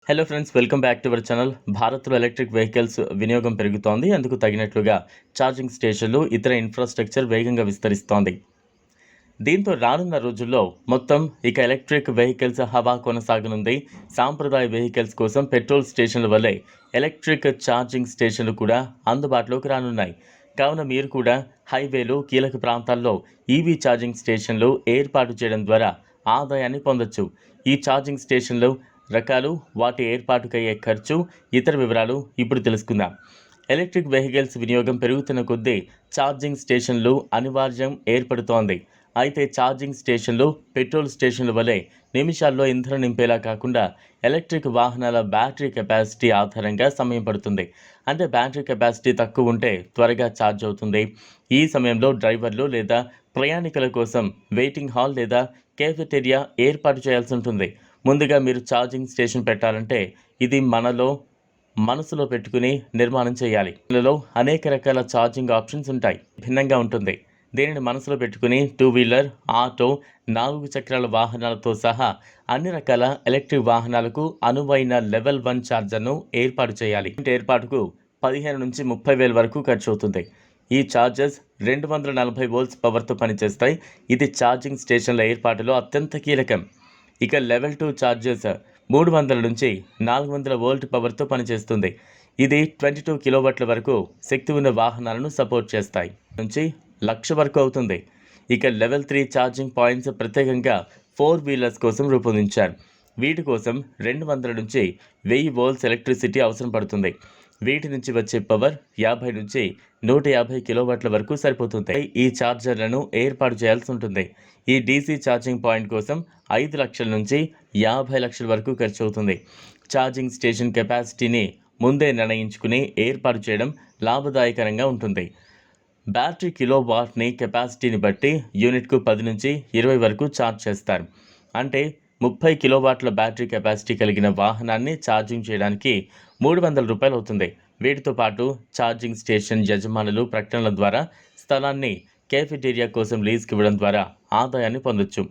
Hello friends, welcome back to our channel. భారత్లో electric vehicles వినియోగం పెరుగుతోంది. అందుకు తగినట్లుగా ఛార్జింగ్ స్టేషన్లు, ఇతర ఇన్ఫ్రాస్ట్రక్చర్ వేగంగా విస్తరిస్తోంది. దీంతో రానున్న రోజుల్లో మొత్తం ఇక ఎలక్ట్రిక్ వెహికల్స్ హవా కొనసాగనుంది. సాంప్రదాయ వెహికల్స్ కోసం పెట్రోల్ స్టేషన్ల వల్లే ఎలక్ట్రిక్ ఛార్జింగ్ స్టేషన్లు కూడా అందుబాటులోకి రానున్నాయి. కావున మీరు కూడా హైవేలు, కీలక ప్రాంతాల్లో ఈవీ ఛార్జింగ్ స్టేషన్లు ఏర్పాటు చేయడం ద్వారా ఆదాయాన్ని పొందొచ్చు. ఈ ఛార్జింగ్ స్టేషన్లు రకాలు, వాటి ఏర్పాటుకయ్యే ఖర్చు, ఇతర వివరాలు ఇప్పుడు తెలుసుకుందాం. ఎలక్ట్రిక్ వెహికల్స్ వినియోగం పెరుగుతున్న కొద్దీ ఛార్జింగ్ స్టేషన్లు అనివార్యం ఏర్పడుతోంది. అయితే ఛార్జింగ్ స్టేషన్లు పెట్రోల్ స్టేషన్ల వలె నిమిషాల్లో ఇంధనం నింపేలా కాకుండా ఎలక్ట్రిక్ వాహనాల బ్యాటరీ కెపాసిటీ ఆధారంగా సమయం పడుతుంది. అంటే బ్యాటరీ కెపాసిటీ తక్కువ ఉంటే త్వరగా ఛార్జ్ అవుతుంది. ఈ సమయంలో డ్రైవర్లు లేదా ప్రయాణికుల కోసం వెయిటింగ్ హాల్ లేదా కేఫెటేరియా ఏర్పాటు చేయాల్సి ఉంటుంది. ముందుగా మీరు ఛార్జింగ్ స్టేషన్ పెట్టాలంటే ఇది మనసులో పెట్టుకుని నిర్మాణం చేయాలి. ఇందులో అనేక రకాల ఛార్జింగ్ ఆప్షన్స్ ఉంటాయి. భిన్నంగా ఉంటుంది. దీనిని మనసులో పెట్టుకుని 2 వీలర్, ఆటో, 4 చక్రాల వాహనాలతో సహా అన్ని రకాల ఎలక్ట్రిక్ వాహనాలకు అనువైన లెవెల్ 1 ఛార్జర్ను ఏర్పాటు చేయాలి. ఏర్పాటుకు 15 నుంచి 30 వేల వరకు ఖర్చు అవుతుంది. ఈ ఛార్జర్స్ 240 వోల్ట్స్ పవర్తో పనిచేస్తాయి. ఇది ఛార్జింగ్ స్టేషన్ల ఏర్పాటులో అత్యంత కీలకం. ఇక లెవెల్ 2 ఛార్జర్స్ 300 నుంచి 400 వోల్ట్ పవర్తో పనిచేస్తుంది. ఇది 22 కిలోవాట్ల వరకు శక్తి ఉన్న వాహనాలను సపోర్ట్ చేస్తాయి. నుంచి 1,00,000 వరకు అవుతుంది. ఇక లెవెల్ 3 ఛార్జింగ్ పాయింట్స్ ప్రత్యేకంగా 4 వీలర్స్ కోసం రూపొందించారు. వీటి కోసం 200 నుంచి 1000 వోల్ట్స్ ఎలక్ట్రిసిటీ అవసరం పడుతుంది. వీటి నుంచి వచ్చే పవర్ 50 నుంచి 150 కిలోవాట్ల వరకు సరిపోతుంది. ఈ ఛార్జర్లను ఏర్పాటు చేయాల్సి ఉంటుంది. ఈ డీసీ ఛార్జింగ్ పాయింట్ కోసం 5 లక్షల నుంచి 50 లక్షల వరకు ఖర్చు అవుతుంది. ఛార్జింగ్ స్టేషన్ కెపాసిటీని ముందే నిర్ణయించుకుని ఏర్పాటు చేయడం లాభదాయకరంగా ఉంటుంది. బ్యాటరీ కిలోవాట్ని కెపాసిటీని బట్టి యూనిట్కు 10 నుంచి 20 వరకు ఛార్జ్ చేస్తారు. అంటే 30 కిలోవాట్ల బ్యాటరీ కెపాసిటీ కలిగిన వాహనాన్ని ఛార్జింగ్ చేయడానికి 300 రూపాయలు అవుతుంది. వీటితో పాటు ఛార్జింగ్ స్టేషన్ యజమానులు ప్రకటనల ద్వారా స్థలాన్ని కేఫెటేరియా కోసం లీజ్కి ఇవ్వడం ద్వారా ఆదాయాన్ని పొందొచ్చు.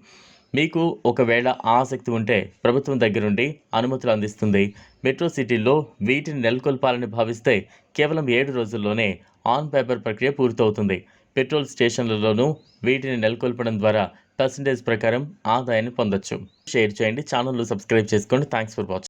మీకు ఒకవేళ ఆసక్తి ఉంటే ప్రభుత్వం దగ్గరుండి అనుమతులు అందిస్తుంది. మెట్రో సిటీల్లో వీటిని నెలకొల్పాలని భావిస్తే కేవలం 7 రోజుల్లోనే ఆన్ పేపర్ ప్రక్రియ పూర్తవుతుంది. పెట్రోల్ స్టేషన్లలోనూ వీటిని నెలకొల్పడం ద్వారా పర్సెంటేజ్ ప్రకారం ఆదాయాన్ని పొందొచ్చు. షేర్ చేయండి, ఛానల్ను సబ్స్క్రైబ్ చేసుకోండి. Thanks for watching.